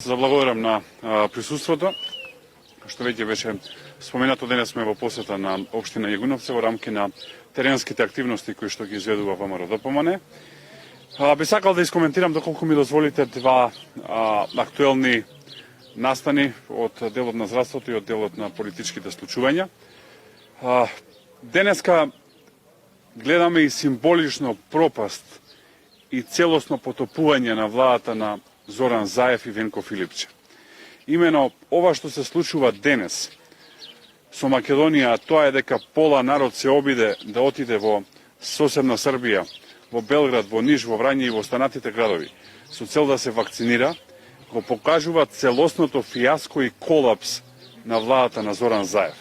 Заблагодарам на присуството. Што веќе беше споменато, денес сме во посета на општина Јагуновци во рамки на теренските активности кои што ги изведува ВМРО-ДПМН. Би сакал да искоментирам, доколку ми дозволите, два актуелни настани од делот на здравството и од делот на политичките случувања. Денеска гледаме и символично пропаст и целосно потопување на владата на Зоран Заев и Венко Филипче. Имено ова што се случува денес со Македонија, тоа е дека пола народ се обиде да отиде во соседна Србија, во Белград, во Ниш, во Врање и во останатите градови, со цел да се вакцинира, го покажува целосното фијаско и колапс на владата на Зоран Заев.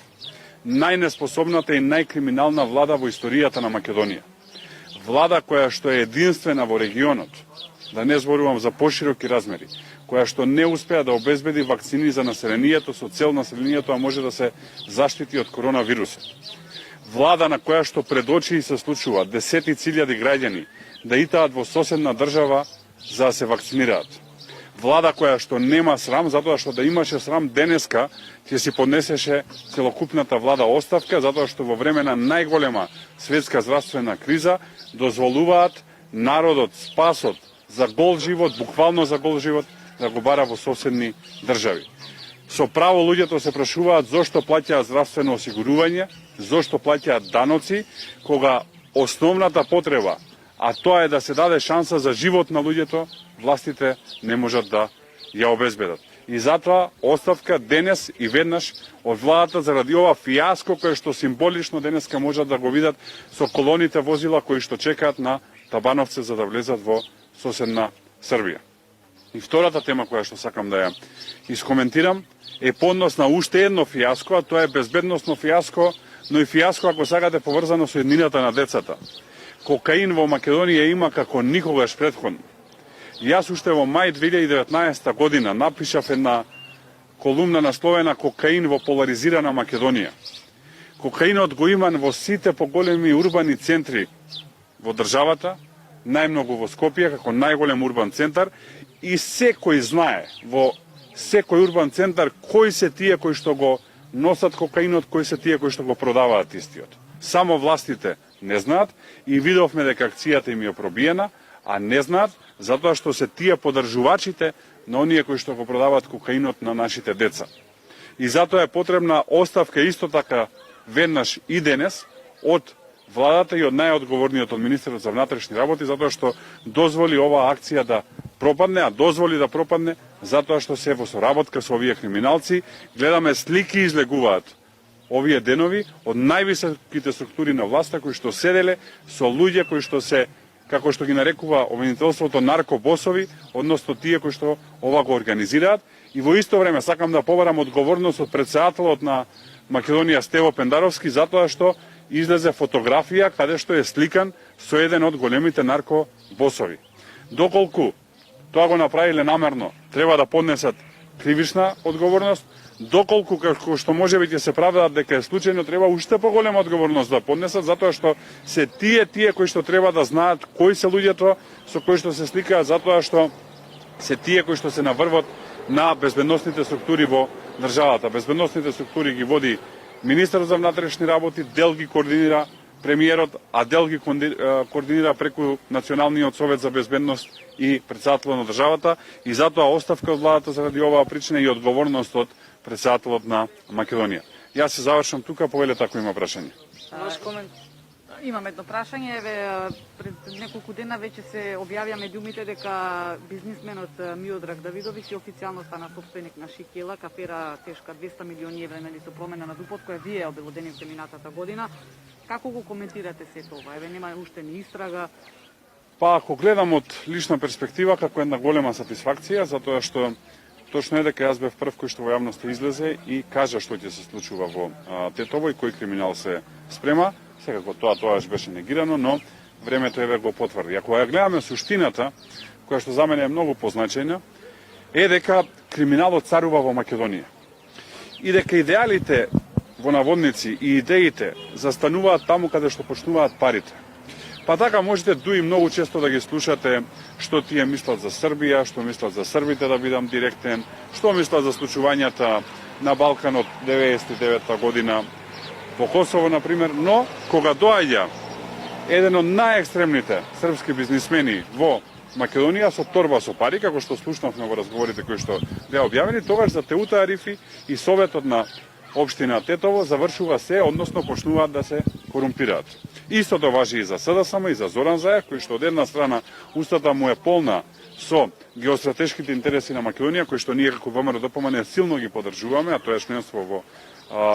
Најнеспособната и најкриминална влада во историјата на Македонија. Влада која што е единствена во регионот, да не зборувам за пошироки размери, која што не успеа да обезбеди вакцини за населението со цел населението а може да се заштити од коронавирусот. Влада на која што пред очи се случува десетици илјади граѓани да итаат во соседна држава за да се вакцинираат. Влада која што нема срам, затоа што да имаше срам денеска ќе си поднесеше целокупната влада оставка, затоа што во време на најголема светска здравствена криза дозволуваат народот спасот за гол живот, буквално за гол живот, да го бара во соседни држави. Со право луѓето се прашуваат зошто плаќаат здравствено осигурување, зошто плаќаат даноци, кога основната потреба, а тоа е да се даде шанса за живот на луѓето, властите не можат да ја обезбедат. И затоа оставка денес и веднаш од владата заради ова фијаско кое што символично денеска можат да го видат со колоните возила кои што чекаат на Табановце за да влезат во соседна Србија. И втората тема која што сакам да ја искоментирам е поднос на уште едно фијаско, а тоа е безбедносно фијаско, но и фијаско ако сакате поврзано со еднината на децата. Кокаин во Македонија има како никогаш претходно. Јас уште во мај 2019 година напишав една колумна насловена "Кокаин во поларизирана Македонија". Кокаинот го има во сите поголеми урбани центри во државата, најмногу во Скопје како најголем урбан центар, и секој знае во секој урбан центар кои се тие кои што го носат кокаинот, кои се тие кои што го продаваат истиот. Само властите не знаат и видовме дека акцијата им е пробиена, а не знаат затоа што се тие подржувачите на оние кои што го продаваат кокаинот на нашите деца. И затоа е потребна оставка исто така веднаш и денес од владата и од најодговорниот од министерот за внатрешни работи, затоа што дозволи оваа акција да пропадне, а дозволи да пропадне затоа што се во соработка со овие криминалци. Гледаме слики излегуваат овие денови од највисоките структури на власта кои што седеле со луѓе кои што се, како што ги нарекува обвинителството, наркобосови, односно тие кои што ова го организираат. И во исто време сакам да побарам одговорност од претседателот на Македонија Стево Пендаровски, затоа што излезе фотографија каде што е сликан со еден од големите наркобосови. Доколку тоа го направиле намерно, треба да поднесат кривична одговорност, доколку како што можеби ќе се правдат дека е случајно, треба уште поголема одговорност да поднесат, затоа што се тие кои што треба да знаат кои се луѓето со кои што се сликаат, затоа што се тие кои што се на врвот на безбедносните структури во државата. Безбедносните структури ги води министерот за внатрешни работи, дел ги координира премиерот, а дел ги координира преку Националниот совет за безбедност и претседателот на државата, и затоа оставка од владата заради оваа причина и одговорност од претседателот на Македонија. Јас се завршам тука, повелете ако има прашање. Имам едно прашање. Пред неколку дена веќе се објавија медиумите дека бизнисменот Миодраг Давидовиќ официјално стана собственик на Шикела, кафера тешка 200 милиони евра, со промена на ДУП-от, која вие обелоденивте минатата година. Како го коментирате се тоа? Нема уште ни истрага. Па, ако гледам од лична перспектива, како една голема сатисфакција, затоа што точно е дека јас бев прв кој што во јавноста излезе и кажа што ќе се случува во Тетово и кој криминал се спрема. Секако тоа беше негирано, но времето еве го потврди. Ако ја гледаме суштината, која што за мене е многу позначајна, е дека криминалот царува во Македонија. И дека идеалите во наводници и идеите застануваат таму каде што почнуваат парите. Па така можете дуи многу често да ги слушате што тие мислат за Србија, што мислат за србите, да бидам директен, што мислат за случувањата на Балканот 99 година во Косово, например, но кога доаѓа еден од најекстремните српски бизнисмени во Македонија со торба со пари, како што слушнавме во разговорите кои што беа објавени, тогаш за Теута Арифи и Советот на општина Тетово завршува се, односно почнуваат да се корумпираат. Истото важи и за СДСМ и за Зоран Заев, кој што од една страна устата му е полна со геостратешките интереси на Македонија, кои што ние како ВМРО ДПМН силно ги поддржуваме, а тоа е членство во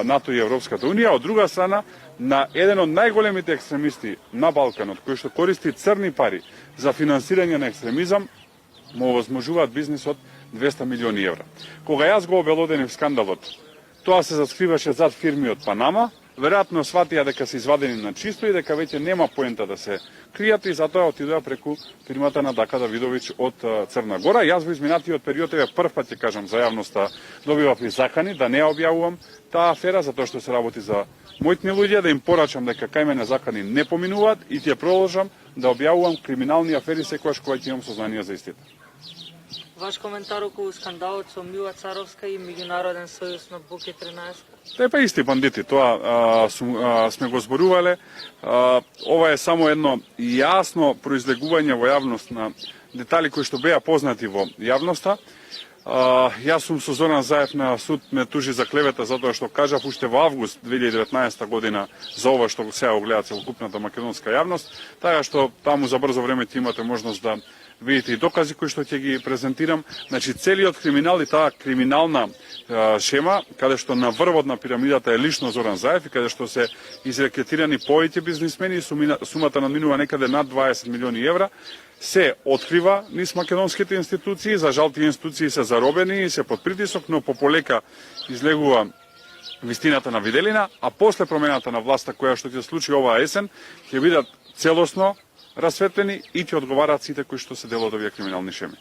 НАТО и Европската унија, од друга страна на еден од најголемите екстремисти на Балканот, кој што користи црни пари за финансирање на екстремизам, му овозможуваат бизнис од 200 милиони евра. Кога јас го обелоденив скандалот, тоа се заскриваше зад фирми од Панама, веројатно сватија дека се извадени на чисто и дека веќе нема поента да се кријат и затоа отидоа преку фирмата на Дака Давидовиќ од Црна Гора. Јас во изминатиот период прв пат ќе кажам за јавноста добивав и закани да не објавувам таа афера затоа што се работи за мојтни луѓе, да им порачам дека кај мене закани не поминуваат и ќе продолжам да објавувам криминални афери секогаш кога ќе имам сознание за истина. Ваш коментар околу скандалот со Мила Царовска и Меѓународен сојуз на Буке 13? Те па исти бандити, тоа сме го зборувале. Ова е само едно јасно произлегување во јавност на детали кои што беа познати во јавноста. Јас сум со Зоран Заев на суд, ме тужи за клевета затоа што кажав уште во август 2019 година за ова што сега го гледа целокупната македонска јавност, така што таму за брзо време ќе имате можност да видите и докази кои што ќе ги презентирам. Значи целиот криминал и таа криминална шема, каде што на врвот на пирамидата е лично Зоран Заев и каде што се изрекетирани повеќе бизнисмени, сумата надминува некаде над 20 милиони евра, се открива низ македонските институции. За жал тие институции се заробени и се под притисок, но пополека излегува вистината на виделина, а после промената на власта која што ќе случи оваа есен, ќе бидат целосно расветлени и ќе одговараат сите кои што се дел од овие криминални шеми.